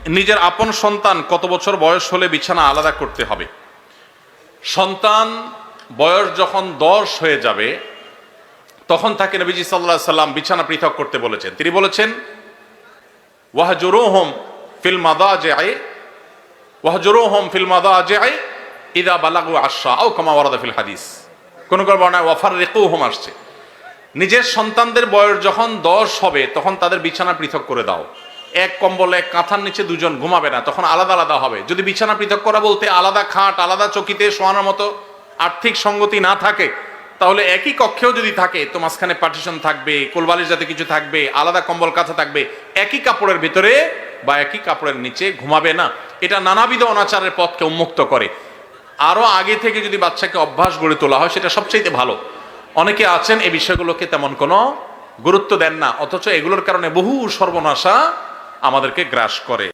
নিজের আপন সন্তান কত বছর বয়স হলে বিছানা আলাদা করতে হবে? সন্তান বয়স যখন 10 হয়ে যাবে তখন তাকে নবীজি সাল্লাল্লাহু আলাইহি সাল্লাম বিছানা পৃথক করতে বলেছেন। তিনি বলেছেন ওয়াহজুরুহুম ফিল মাদাজি'i ইযা বালাগু 10 আও কামা ওয়ারাদা ফিল হাদিস। কোন বর্ণনায় ওয়াফাররিকুহুম আসছে। নিজের সন্তানদের বয়স যখন 10 হবে তখন তাদের বিছানা পৃথক করে দাও। এক কম্বলে এক কাঁথার নিচে দুজন ঘুমাবে না, তখন আলাদা আলাদা হবে। যদি বিছানা পৃথক করা বলতে আলাদা খাট আলাদা চকিতে শোয়ানোর মতো আর্থিক সঙ্গতি না থাকে, তাহলে একই কক্ষেও যদি থাকে তো মাঝখানে পার্টিশন থাকবে, কোলবালিশ জাতীয় কিছু থাকবে, আলাদা কম্বল কাঁথা থাকবে, একই কাপড়ের ভিতরে বা একই কাপড়ের নিচে ঘুমাবে না। এটা নানাবিধ অনাচারের পথকে উন্মুক্ত করে। আরো আগে থেকে যদি বাচ্চাকে অভ্যাস গড়ে তোলা হয় সেটা সবচেয়ে ভালো। অনেকে আছেন এই বিষয়গুলোকে তেমন কোনো গুরুত্ব দেন না, অথচ এগুলোর কারণে বহু সর্বনাশা আমাদেরকে গ্রাস করে।